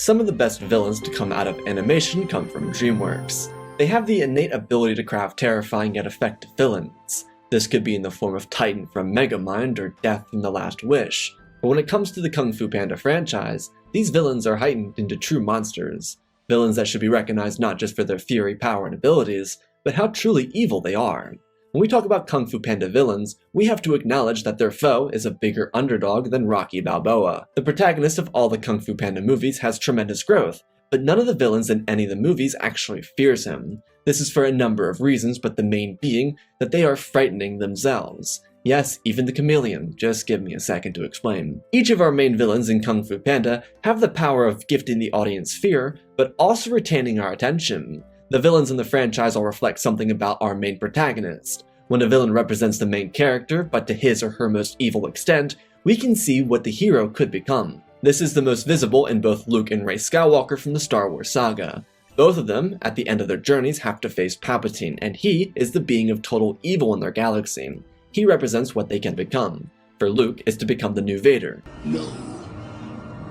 Some of the best villains to come out of animation come from DreamWorks. They have the innate ability to craft terrifying yet effective villains. This could be in the form of Titan from Megamind or Death from The Last Wish. But when it comes to the Kung Fu Panda franchise, these villains are heightened into true monsters. Villains that should be recognized not just for their fury, power, and abilities, but how truly evil they are. When we talk about Kung Fu Panda villains, we have to acknowledge that their foe is a bigger underdog than Rocky Balboa. The protagonist of all the Kung Fu Panda movies has tremendous growth, but none of the villains in any of the movies actually fears him. This is for a number of reasons, but the main being that they are frightening themselves. Yes, even the chameleon. Just give me a second to explain. Each of our main villains in Kung Fu Panda have the power of gifting the audience fear, but also retaining our attention. The villains in the franchise all reflect something about our main protagonist. When a villain represents the main character, but to his or her most evil extent, we can see what the hero could become. This is the most visible in both Luke and Rey Skywalker from the Star Wars saga. Both of them, at the end of their journeys, have to face Palpatine, and he is the being of total evil in their galaxy. He represents what they can become. For Luke, is to become the new Vader. No,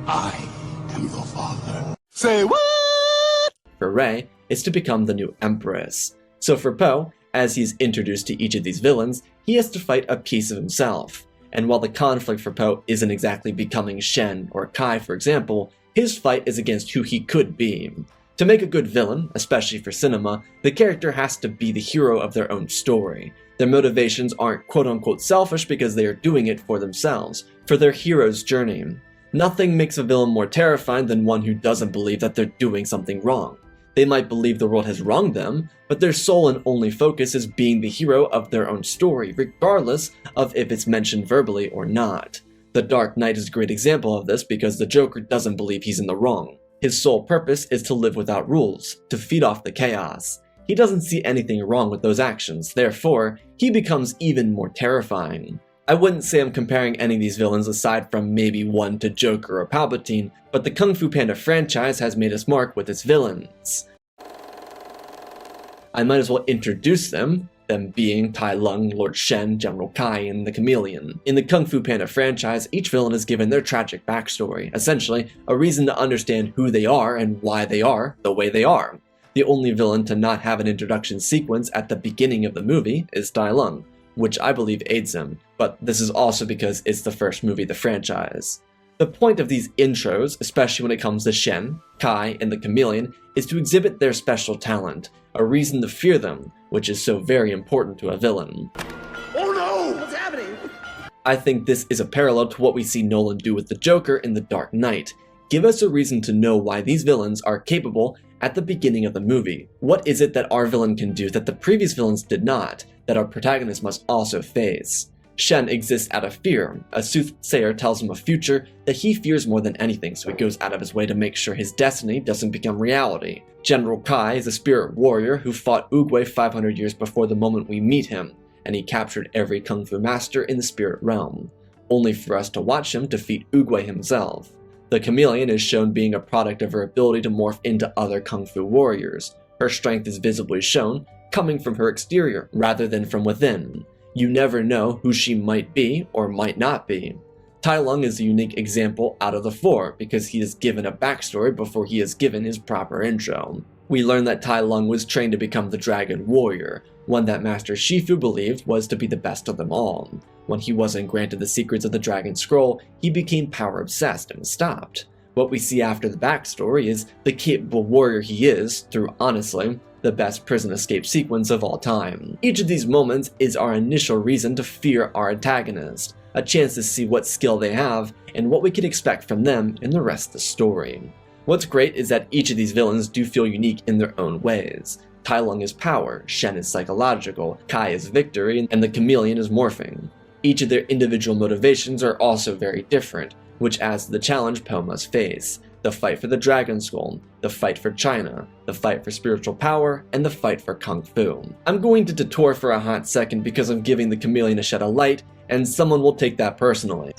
I am your father. Say what? For Rey, is to become the new Empress. So for Poe, as he's introduced to each of these villains, he has to fight a piece of himself. And while the conflict for Poe isn't exactly becoming Shen or Kai, for example, his fight is against who he could be. To make a good villain, especially for cinema, the character has to be the hero of their own story. Their motivations aren't quote-unquote selfish because they are doing it for themselves, for their hero's journey. Nothing makes a villain more terrifying than one who doesn't believe that they're doing something wrong. They might believe the world has wronged them, but their sole and only focus is being the hero of their own story, regardless of if it's mentioned verbally or not. The Dark Knight is a great example of this because the Joker doesn't believe he's in the wrong. His sole purpose is to live without rules, to feed off the chaos. He doesn't see anything wrong with those actions, therefore, he becomes even more terrifying. I wouldn't say I'm comparing any of these villains aside from maybe one to Joker or Palpatine, but the Kung Fu Panda franchise has made its mark with its villains. I might as well introduce them being Tai Lung, Lord Shen, General Kai, and the Chameleon. In the Kung Fu Panda franchise, each villain is given their tragic backstory, essentially a reason to understand who they are and why they are the way they are. The only villain to not have an introduction sequence at the beginning of the movie is Tai Lung, which I believe aids him, but this is also because it's the first movie of the franchise. The point of these intros, especially when it comes to Shen, Kai, and the Chameleon, is to exhibit their special talent, a reason to fear them, which is so very important to a villain. Oh no! What's happening? I think this is a parallel to what we see Nolan do with the Joker in The Dark Knight. Give us a reason to know why these villains are capable at the beginning of the movie. What is it that our villain can do that the previous villains did not, that our protagonist must also face? Shen exists out of fear. A soothsayer tells him a future that he fears more than anything, so he goes out of his way to make sure his destiny doesn't become reality. General Kai is a spirit warrior who fought Oogway 500 years before the moment we meet him, and he captured every kung fu master in the spirit realm, only for us to watch him defeat Oogway himself. The Chameleon is shown being a product of her ability to morph into other kung fu warriors. Her strength is visibly shown, coming from her exterior rather than from within. You never know who she might be or might not be. Tai Lung is a unique example out of the four because he is given a backstory before he is given his proper intro. We learn that Tai Lung was trained to become the Dragon Warrior, one that Master Shifu believed was to be the best of them all. When he wasn't granted the secrets of the Dragon Scroll, he became power-obsessed and was stopped. What we see after the backstory is the capable warrior he is, through, honestly, the best prison escape sequence of all time. Each of these moments is our initial reason to fear our antagonist, a chance to see what skill they have and what we could expect from them in the rest of the story. What's great is that each of these villains do feel unique in their own ways. Tai Lung is power, Shen is psychological, Kai is victory, and the Chameleon is morphing. Each of their individual motivations are also very different, which adds to the challenge Poe must face. The fight for the Dragon Skull, the fight for China, the fight for spiritual power, and the fight for Kung Fu. I'm going to detour for a hot second because I'm giving the Chameleon a shed of light, and someone will take that personally.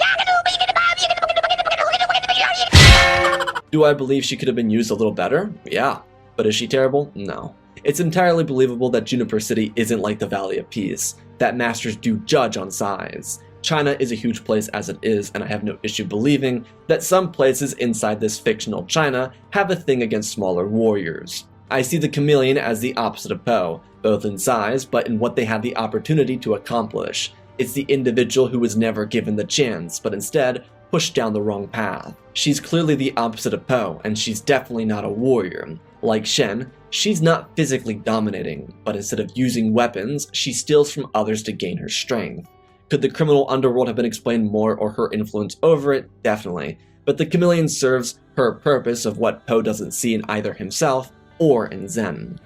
Do I believe she could have been used a little better? Yeah. But is she terrible? No. It's entirely believable that Juniper City isn't like the Valley of Peace, that masters do judge on size. China is a huge place as it is, and I have no issue believing that some places inside this fictional China have a thing against smaller warriors. I see the chameleon as the opposite of Po, both in size, but in what they had the opportunity to accomplish. It's the individual who was never given the chance, but instead pushed down the wrong path. She's clearly the opposite of Po, and she's definitely not a warrior. Like Shen, she's not physically dominating, but instead of using weapons, she steals from others to gain her strength. Could the criminal underworld have been explained more, or her influence over it? Definitely. But the chameleon serves her purpose of what Po doesn't see in either himself or in Zen.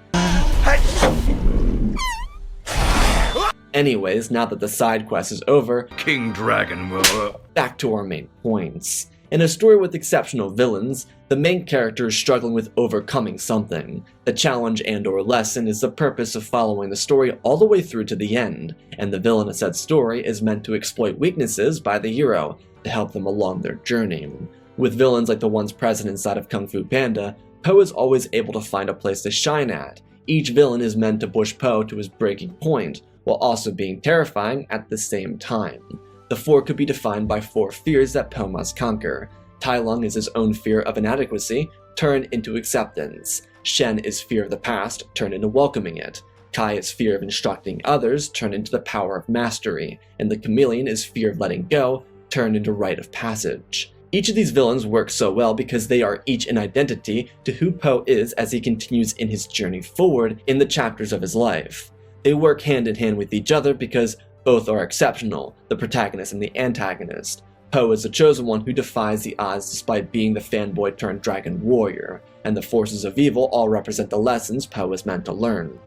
Anyways, now that the side quest is over, King Dragon will... Back to our main points. In a story with exceptional villains, the main character is struggling with overcoming something. The challenge and/or lesson is the purpose of following the story all the way through to the end, and the villain of said story is meant to exploit weaknesses by the hero to help them along their journey. With villains like the ones present inside of Kung Fu Panda, Po is always able to find a place to shine at. Each villain is meant to push Po to his breaking point, while also being terrifying at the same time. The four could be defined by 4 fears that Po must conquer. Tai Lung is his own fear of inadequacy, turned into acceptance. Shen is fear of the past, turned into welcoming it. Kai is fear of instructing others, turned into the power of mastery. And the chameleon is fear of letting go, turned into rite of passage. Each of these villains work so well because they are each an identity to who Po is as he continues in his journey forward in the chapters of his life. They work hand in hand with each other because both are exceptional, the protagonist and the antagonist. Po is the chosen one who defies the odds despite being the fanboy turned dragon warrior, and the forces of evil all represent the lessons Po is meant to learn.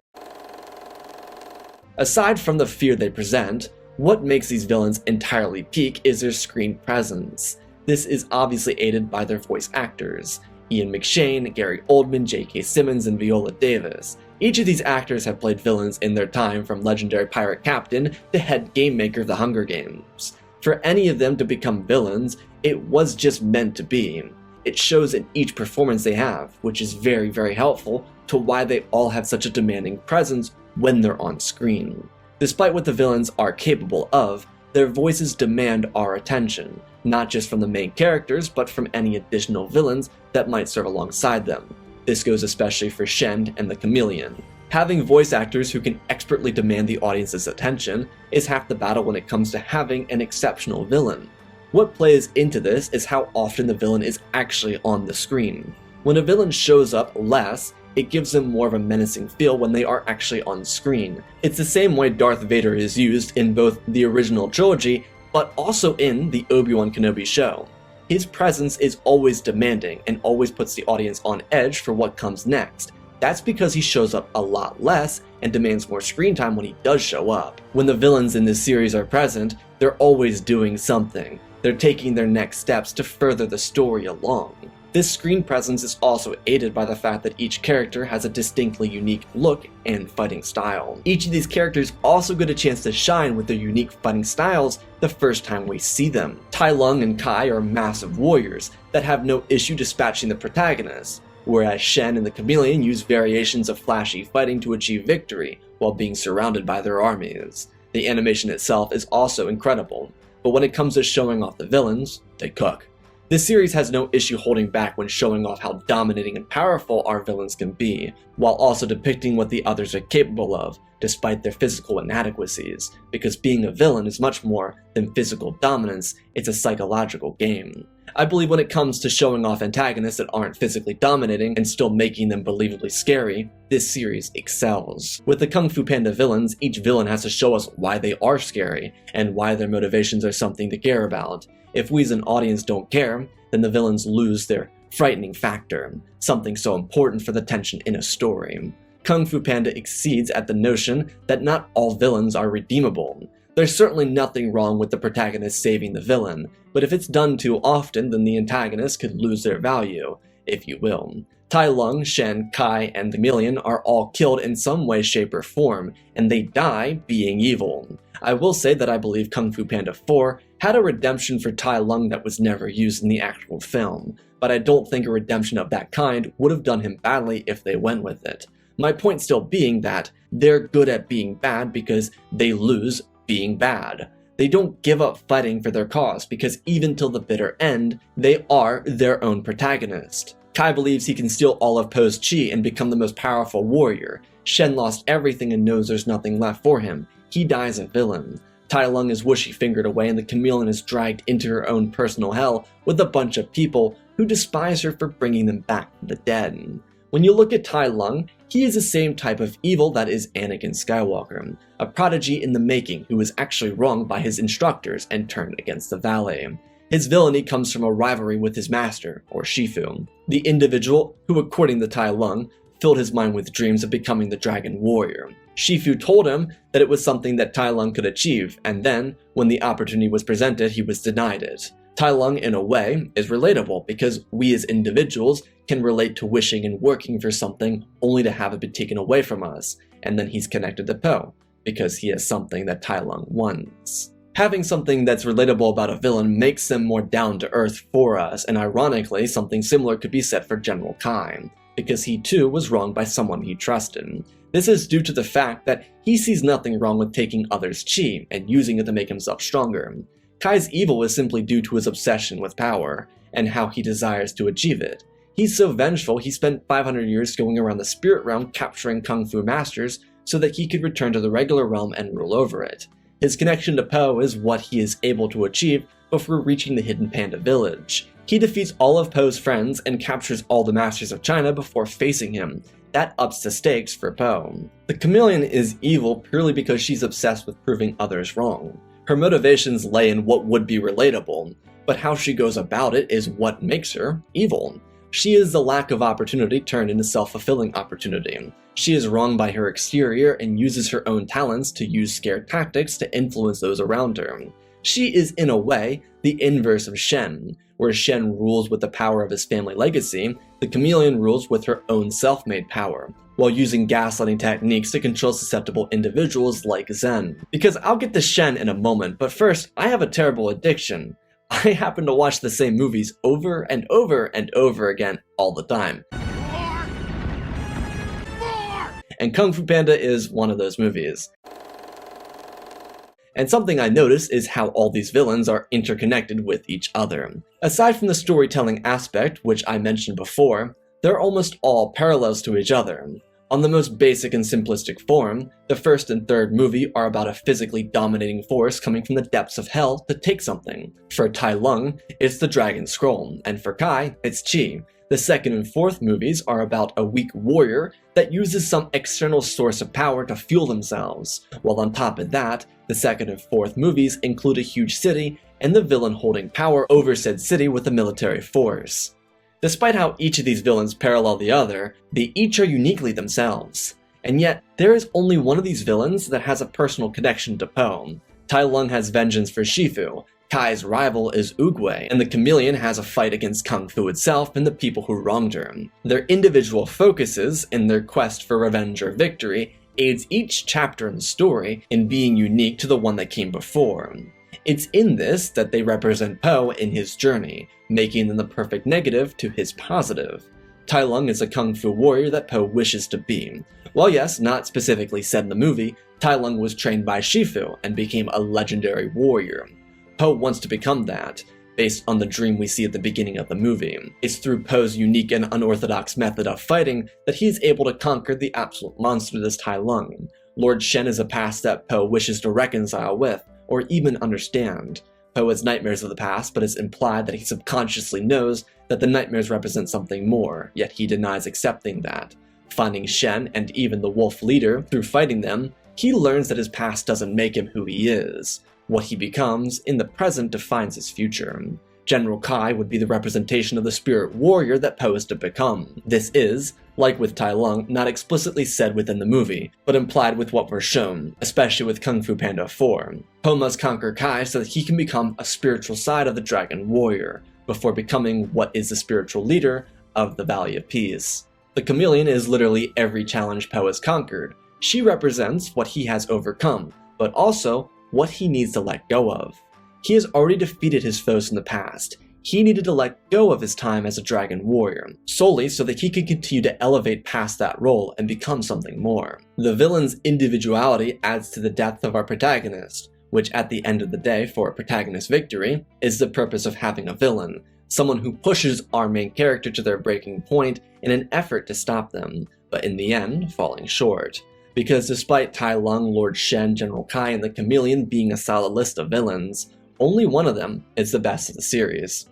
Aside from the fear they present, what makes these villains entirely peak is their screen presence. This is obviously aided by their voice actors. Ian McShane, Gary Oldman, J.K. Simmons, and Viola Davis. Each of these actors have played villains in their time, from legendary pirate captain to head game maker of the Hunger Games. For any of them to become villains, it was just meant to be. It shows in each performance they have, which is very, very helpful to why they all have such a demanding presence when they're on screen. Despite what the villains are capable of, their voices demand our attention, not just from the main characters, but from any additional villains that might serve alongside them. This goes especially for Shen and the chameleon. Having voice actors who can expertly demand the audience's attention is half the battle when it comes to having an exceptional villain. What plays into this is how often the villain is actually on the screen. When a villain shows up less, it gives them more of a menacing feel when they are actually on screen. It's the same way Darth Vader is used in both the original trilogy, but also in the Obi-Wan Kenobi show. His presence is always demanding and always puts the audience on edge for what comes next. That's because he shows up a lot less and demands more screen time when he does show up. When the villains in this series are present, they're always doing something. They're taking their next steps to further the story along. This screen presence is also aided by the fact that each character has a distinctly unique look and fighting style. Each of these characters also get a chance to shine with their unique fighting styles the first time we see them. Tai Lung and Kai are massive warriors that have no issue dispatching the protagonist, whereas Shen and the chameleon use variations of flashy fighting to achieve victory while being surrounded by their armies. The animation itself is also incredible, but when it comes to showing off the villains, they cook. This series has no issue holding back when showing off how dominating and powerful our villains can be, while also depicting what the others are capable of, despite their physical inadequacies, because being a villain is much more than physical dominance, it's a psychological game. I believe when it comes to showing off antagonists that aren't physically dominating and still making them believably scary, this series excels. With the Kung Fu Panda villains, each villain has to show us why they are scary, and why their motivations are something to care about. If we as an audience don't care, then the villains lose their frightening factor, something so important for the tension in a story. Kung Fu Panda exceeds at the notion that not all villains are redeemable. There's certainly nothing wrong with the protagonist saving the villain, but if it's done too often, then the antagonist could lose their value, if you will. Tai Lung, Shen, Kai, and the chameleon are all killed in some way, shape, or form, and they die being evil. I will say that I believe Kung Fu Panda 4 had a redemption for Tai Lung that was never used in the actual film, but I don't think a redemption of that kind would have done him badly if they went with it. My point still being that they're good at being bad because they lose being bad. They don't give up fighting for their cause because even till the bitter end, they are their own protagonist. Kai believes he can steal all of Po's chi and become the most powerful warrior. Shen lost everything and knows there's nothing left for him. He dies a villain. Tai Lung is whooshy-fingered away and the chameleon is dragged into her own personal hell with a bunch of people who despise her for bringing them back from the dead. When you look at Tai Lung, he is the same type of evil that is Anakin Skywalker, a prodigy in the making who was actually wronged by his instructors and turned against the valet. His villainy comes from a rivalry with his master, or Shifu, the individual who, according to Tai Lung, filled his mind with dreams of becoming the Dragon Warrior. Shifu told him that it was something that Tai Lung could achieve, and then, when the opportunity was presented, he was denied it. Tai Lung, in a way, is relatable because we as individuals can relate to wishing and working for something only to have it be taken away from us, and then he's connected to Po, because he has something that Tai Lung wants. Having something that's relatable about a villain makes them more down-to-earth for us, and ironically, something similar could be said for General Kai, because he too was wronged by someone he trusted. This is due to the fact that he sees nothing wrong with taking others' chi and using it to make himself stronger. Kai's evil is simply due to his obsession with power, and how he desires to achieve it. He's so vengeful he spent 500 years going around the spirit realm capturing kung fu masters so that he could return to the regular realm and rule over it. His connection to Po is what he is able to achieve before reaching the hidden panda village. He defeats all of Po's friends and captures all the masters of China before facing him. That ups the stakes for Po. The chameleon is evil purely because she's obsessed with proving others wrong. Her motivations lay in what would be relatable, but how she goes about it is what makes her evil. She is the lack of opportunity turned into self-fulfilling opportunity. She is wronged by her exterior and uses her own talents to use scare tactics to influence those around her. She is, in a way, the inverse of Shen. Where Shen rules with the power of his family legacy, the chameleon rules with her own self-made power, while using gaslighting techniques to control susceptible individuals like Zen. Because I'll get to Shen in a moment, but first, I have a terrible addiction. I happen to watch the same movies over and over and over again all the time. More! And Kung Fu Panda is one of those movies. And something I notice is how all these villains are interconnected with each other. Aside from the storytelling aspect, which I mentioned before, they're almost all parallels to each other. On the most basic and simplistic form, the first and third movie are about a physically dominating force coming from the depths of hell to take something. For Tai Lung, it's the Dragon Scroll, and for Kai, it's Chi. The second and fourth movies are about a weak warrior that uses some external source of power to fuel themselves, while on top of that, the second and fourth movies include a huge city and the villain holding power over said city with a military force. Despite how each of these villains parallel the other, they each are uniquely themselves. And yet, there is only one of these villains that has a personal connection to Po. Tai Lung has vengeance for Shifu, Kai's rival is Oogway, and the chameleon has a fight against Kung Fu itself and the people who wronged her. Their individual focuses in their quest for revenge or victory aids each chapter in the story in being unique to the one that came before. It's in this that they represent Po in his journey, making them the perfect negative to his positive. Tai Lung is a kung fu warrior that Po wishes to be. While yes, not specifically said in the movie, Tai Lung was trained by Shifu and became a legendary warrior. Po wants to become that, based on the dream we see at the beginning of the movie. It's through Po's unique and unorthodox method of fighting that he is able to conquer the absolute monster that is Tai Lung. Lord Shen is a past that Po wishes to reconcile with, or even understand. Po has nightmares of the past, but it's implied that he subconsciously knows that the nightmares represent something more, yet he denies accepting that. Finding Shen and even the wolf leader through fighting them, he learns that his past doesn't make him who he is. What he becomes in the present defines his future. General Kai would be the representation of the spirit warrior that Po is to become. This is, like with Tai Lung, not explicitly said within the movie, but implied with what we're shown, especially with Kung Fu Panda 4. Po must conquer Kai so that he can become a spiritual side of the Dragon Warrior, before becoming what is the spiritual leader of the Valley of Peace. The chameleon is literally every challenge Po has conquered. She represents what he has overcome, but also what he needs to let go of. He has already defeated his foes in the past. He needed to let go of his time as a dragon warrior, solely so that he could continue to elevate past that role and become something more. The villain's individuality adds to the depth of our protagonist. which at the end of the day, for a protagonist victory, is the purpose of having a villain, someone who pushes our main character to their breaking point in an effort to stop them, but in the end, falling short. Because despite Tai Lung, Lord Shen, General Kai, and the Chameleon being a solid list of villains, only one of them is the best of the series.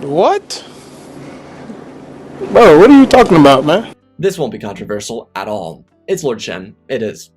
What? Bro, what are you talking about, man? This won't be controversial at all. It's Lord Shen. It's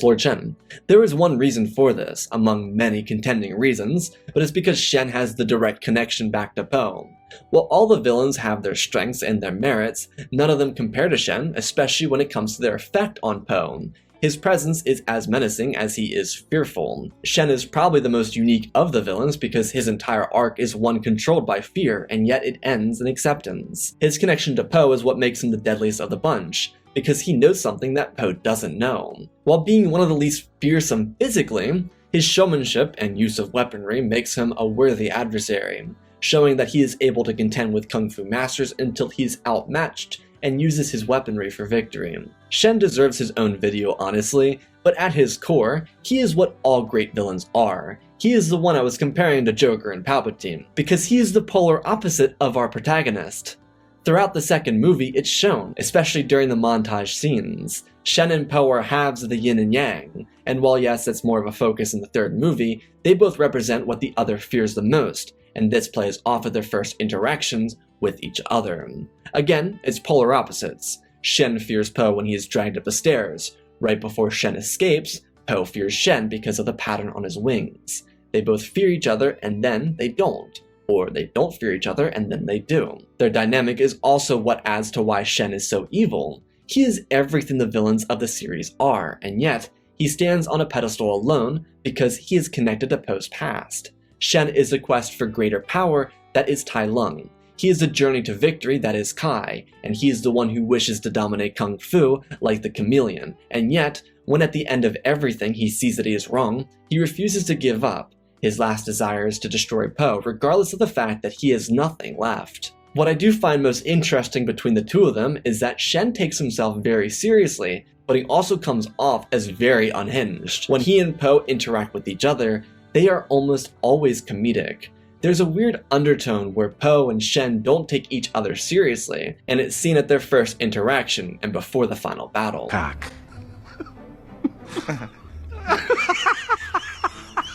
Lord Shen. There is one reason for this, among many contending reasons, but it's because Shen has the direct connection back to Po. While all the villains have their strengths and their merits, none of them compare to Shen, especially when it comes to their effect on Po. His presence is as menacing as he is fearful. Shen is probably the most unique of the villains because his entire arc is one controlled by fear, and yet it ends in acceptance. His connection to Po is what makes him the deadliest of the bunch, because he knows something that Po doesn't know. While being one of the least fearsome physically, his showmanship and use of weaponry makes him a worthy adversary, showing that he is able to contend with kung fu masters until he's outmatched and uses his weaponry for victory. Shen deserves his own video, honestly, but at his core, he is what all great villains are. He is the one I was comparing to Joker and Palpatine, because he is the polar opposite of our protagonist. Throughout the second movie, it's shown, especially during the montage scenes. Shen and Po are halves of the yin and yang, and while yes, that's more of a focus in the third movie, they both represent what the other fears the most, and this plays off of their first interactions with each other. Again, it's polar opposites. Shen fears Po when he is dragged up the stairs. Right before Shen escapes, Po fears Shen because of the pattern on his wings. They both fear each other and then they don't. Or they don't fear each other and then they do. Their dynamic is also what adds to why Shen is so evil. He is everything the villains of the series are, and yet he stands on a pedestal alone because he is connected to Po's past. Shen is a quest for greater power that is Tai Lung. He is a journey to victory that is Kai, and he is the one who wishes to dominate Kung Fu like the Chameleon, and yet, when at the end of everything he sees that he is wrong, he refuses to give up. His last desire is to destroy Po, regardless of the fact that he has nothing left. What I do find most interesting between the two of them is that Shen takes himself very seriously, but he also comes off as very unhinged. When he and Po interact with each other, they are almost always comedic. There's a weird undertone where Po and Shen don't take each other seriously, and it's seen at their first interaction and before the final battle. Cock.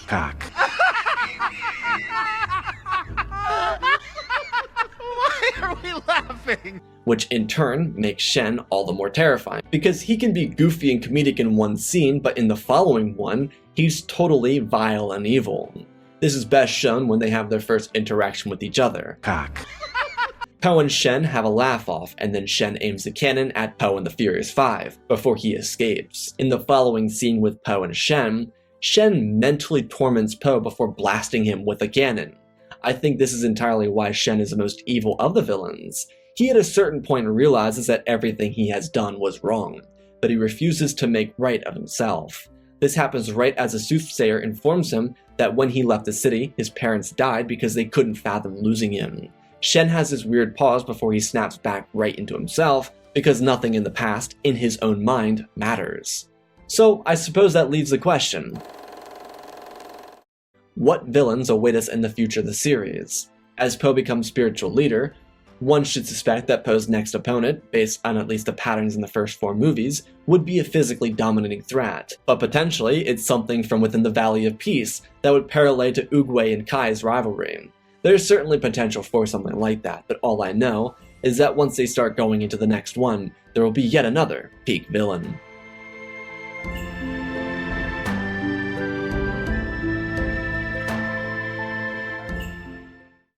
Cock. Why are we laughing? Which in turn makes Shen all the more terrifying, because he can be goofy and comedic in one scene, but in the following one, he's totally vile and evil. This is best shown when they have their first interaction with each other. Cock. Po and Shen have a laugh-off, and then Shen aims the cannon at Po and the Furious Five, before he escapes. In the following scene with Po and Shen mentally torments Po before blasting him with a cannon. I think this is entirely why Shen is the most evil of the villains. He at a certain point realizes that everything he has done was wrong, but he refuses to make right of himself. This happens right as a soothsayer informs him that when he left the city, his parents died because they couldn't fathom losing him. Shen has this weird pause before he snaps back right into himself, because nothing in the past, in his own mind, matters. So I suppose that leaves the question. What villains await us in the future of the series? As Po becomes spiritual leader, one should suspect that Po's next opponent, based on at least the patterns in the first 4 movies, would be a physically dominating threat, but potentially it's something from within the Valley of Peace that would parallel to Oogway and Kai's rivalry. There's certainly potential for something like that, but all I know is that once they start going into the next one, there will be yet another peak villain.